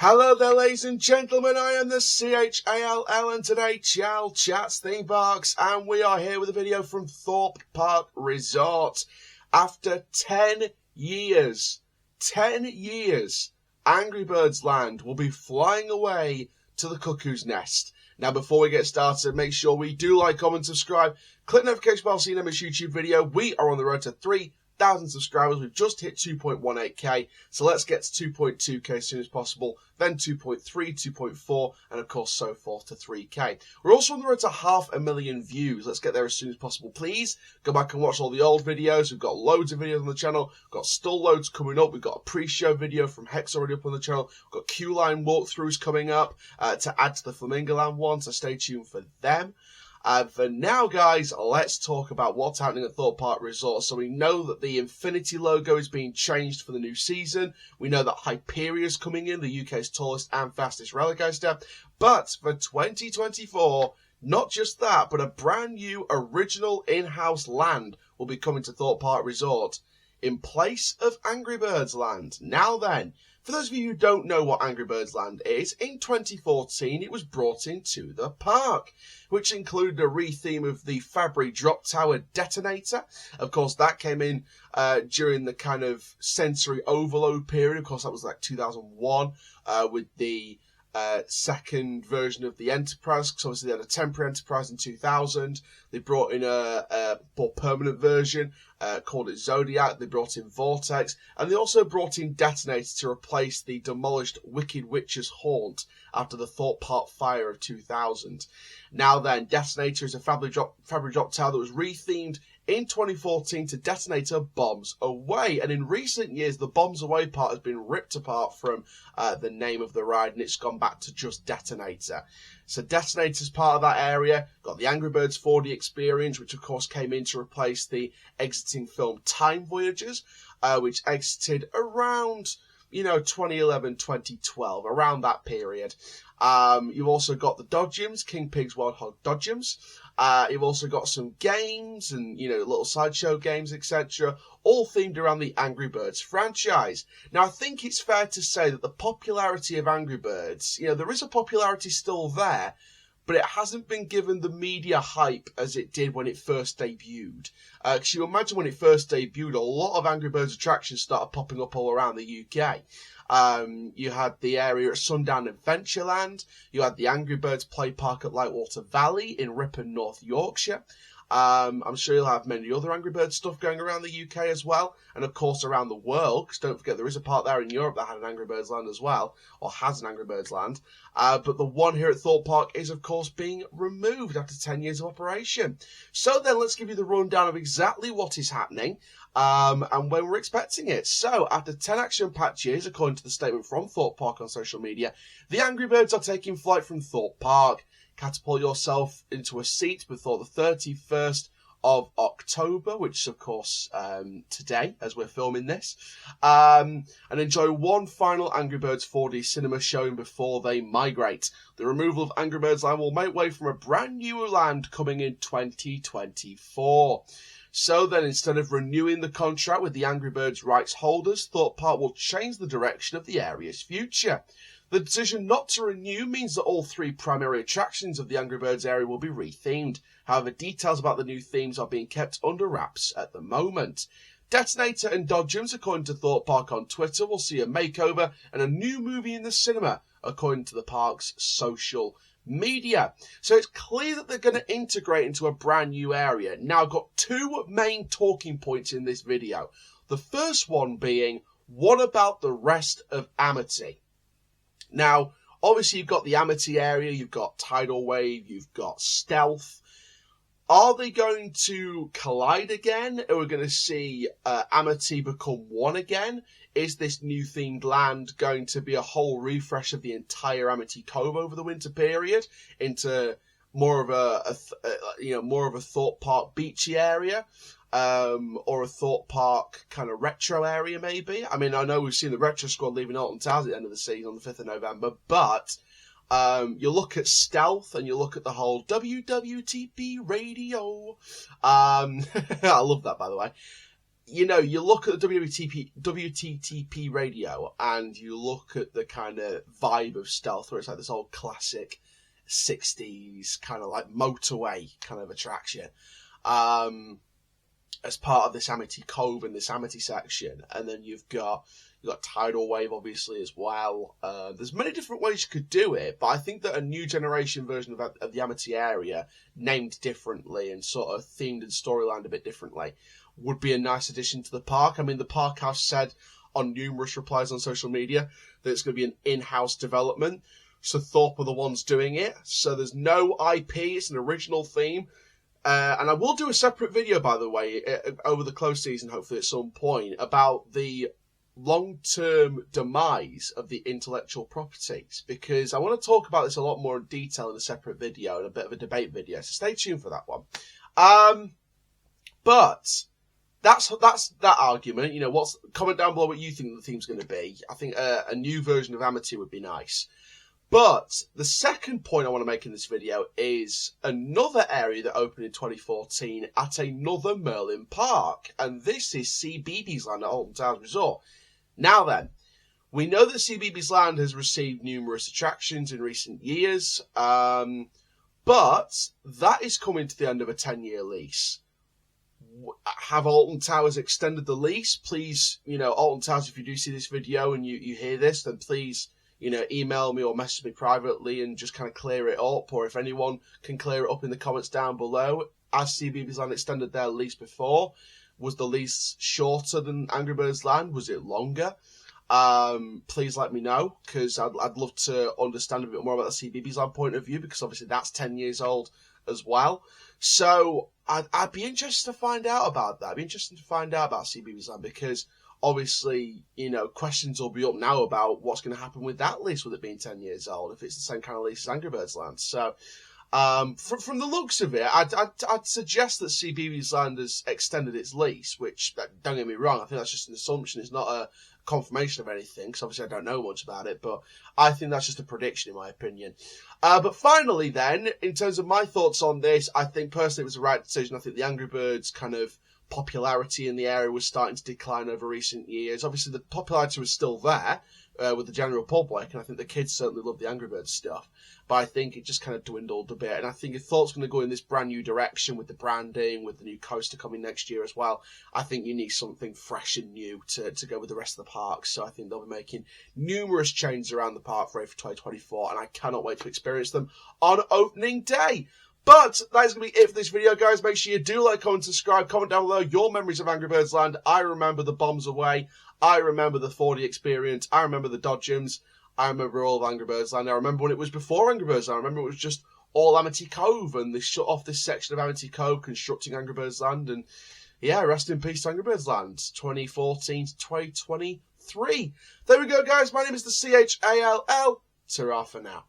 Hello there, ladies and gentlemen, I am the Chall, and today Chall Chats Theme Parks, and we are here with a video from Thorpe Park Resort. After 10 years, Angry Birds Land will be flying away to the cuckoo's nest. Now, before we get started, make sure we do like, comment, subscribe, click the notification bell, see you in this YouTube video. We are on the road to 3,000 subscribers. We've just hit 2.18k, so let's get to 2.2k as soon as possible, then 2.3, 2.4, and of course so forth to 3k. We're also on the road to 500,000 views. Let's get there as soon as possible, please. Go back and watch all the old videos. We've got loads of videos on the channel. We've got still loads coming up. We've got a pre-show video from Hex already up on the channel. We've got queue-line walkthroughs coming up to add to the Flamingo Land one, so stay tuned for them. For now, guys, let's talk about what's happening at Thorpe Park Resort. So we know that the Infinity logo is being changed for the new season. We know that Hyperion is coming in, the UK's tallest and fastest roller coaster. But for 2024, not just that, but a brand new original in-house land will be coming to Thorpe Park Resort in place of Angry Birds Land. Now then, for those of you who don't know what Angry Birds Land is, in 2014 it was brought into the park, which included a retheme of the Fabry Drop Tower detonator. Of course, that came in during the kind of sensory overload period. Of course, that was like 2001 with the second version of the Enterprise, because obviously they had a temporary Enterprise in 2000. They brought in a more permanent version, called it Zodiac. They brought in Vortex, and they also brought in Detonator to replace the demolished Wicked Witch's Haunt after the Thorpe Park fire of 2000. Now then, Detonator is a Fabry Drop Tower that was rethemed in 2014 to Detonator Bombs Away, and in recent years the Bombs Away part has been ripped apart from the name of the ride, and it's gone back to just Detonator. So Detonator's part of that area. Got the Angry Birds 4D experience, which of course came in to replace the exiting film Time Voyagers, which exited around 2011, 2012, around that period. You've also got the Dodgems, King Pig's Wild Hog Dodgems. You've also got some games and, little sideshow games, etc., all themed around the Angry Birds franchise. Now, I think it's fair to say that the popularity of Angry Birds, there is a popularity still there, but it hasn't been given the media hype as it did when it first debuted. Because you imagine when it first debuted, a lot of Angry Birds attractions started popping up all around the UK. You had the area at Sundown Adventureland. You had the Angry Birds Play Park at Lightwater Valley in Ripon, North Yorkshire. I'm sure you'll have many other Angry Birds stuff going around the UK as well, and of course around the world, because don't forget there is a part there in Europe that had an Angry Birds Land as well, or has an Angry Birds Land. But the one here at Thorpe Park is of course being removed after 10 years of operation. So then let's give you the rundown of exactly what is happening and when we're expecting it. So after 10 action-packed years, according to the statement from Thorpe Park on social media, the Angry Birds are taking flight from Thorpe Park. Catapult yourself into a seat before the 31st of October, which is, of course, today, as we're filming this, and enjoy one final Angry Birds 4D cinema showing before they migrate. The removal of Angry Birds Land will make way for a brand new land coming in 2024. So then, instead of renewing the contract with the Angry Birds rights holders, Thorpe Park will change the direction of the area's future. The decision not to renew means that all three primary attractions of the Angry Birds area will be rethemed. However, details about the new themes are being kept under wraps at the moment. Detonator and Dodgems, according to Thorpe Park on Twitter, will see a makeover and a new movie in the cinema, according to the park's social media. So it's clear that they're going to integrate into a brand new area. Now, I've got two main talking points in this video. The first one being, what about the rest of Amity? Now, obviously, you've got the Amity area, you've got Tidal Wave, you've got Stealth. Are they going to collide again? Are we going to see Amity become one again? Is this new themed land going to be a whole refresh of the entire Amity Cove over the winter period into more of a Thorpe Park beachy area? Or a Thorpe Park kind of retro area, maybe. I mean, I know we've seen the retro squad leaving Alton Towers at the end of the season on the 5th of November, but you look at Stealth and you look at the whole WWTP radio. I love that, by the way. you know, you look at the WTTP radio and you look at the kind of vibe of Stealth, where it's like this old classic 60s kind of like motorway kind of attraction, as part of this Amity Cove and this Amity section. And then you've got Tidal Wave, obviously, as well. There's many different ways you could do it, but I think that a new generation version of the Amity area, named differently and sort of themed and storylined a bit differently, would be a nice addition to the park. I mean, the park have said on numerous replies on social media that it's going to be an in-house development. So Thorpe are the ones doing it. So there's no IP. It's an original theme. And I will do a separate video, by the way, over the close season, hopefully at some point, about the long-term demise of the intellectual properties, because I want to talk about this a lot more in detail in a separate video and a bit of a debate video. So stay tuned for that one. But that's that argument. You know, comment down below what you think the theme's going to be. I think a new version of Amity would be nice. But the second point I want to make in this video is another area that opened in 2014 at another Merlin park. And this is CBeebies Land at Alton Towers Resort. Now then, we know that CBeebies Land has received numerous attractions in recent years. But that is coming to the end of a 10-year lease. Have Alton Towers extended the lease? Please, you know, Alton Towers, if you do see this video and you hear this, then please, you know, email me or message me privately and just kind of clear it up. Or if anyone can clear it up in the comments down below. As CBeebies Land extended their lease before, was the lease shorter than Angry Birds Land? Was it longer? Please let me know, because I'd love to understand a bit more about the CBeebies Land point of view, because obviously that's 10 years old as well. So I'd be interested to find out about that. I'd be interested to find out about CBeebies Land, because obviously, you know, questions will be up now about what's going to happen with that lease with it being 10 years old, if it's the same kind of lease as Angry Birds Land. So, from the looks of it, I'd suggest that CBeebies Land has extended its lease, which, don't get me wrong, I think that's just an assumption. It's not a confirmation of anything, because obviously I don't know much about it, but I think that's just a prediction in my opinion. But finally then, in terms of my thoughts on this, I think personally it was the right decision. I think the Angry Birds kind of popularity in the area was starting to decline over recent years. Obviously the popularity was still there with the general public, and I think the kids certainly love the Angry Birds stuff, but I think it just kind of dwindled a bit. And I think if Thought's going to go in this brand new direction with the branding, with the new coaster coming next year as well, I think you need something fresh and new to go with the rest of the park. So I think they'll be making numerous changes around the park ready for 2024, and I cannot wait to experience them on opening day. But that is going to be it for this video, guys. Make sure you do like, comment, subscribe. Comment down below your memories of Angry Birds Land. I remember the bombs away. I remember the 4D experience. I remember the dodgems. I remember all of Angry Birds Land. I remember when it was before Angry Birds Land. I remember it was just all Amity Cove, and they shut off this section of Amity Cove constructing Angry Birds Land. And yeah, rest in peace to Angry Birds Land, 2014 to 2023. There we go, guys. My name is the CHALL. Ta-ra for now.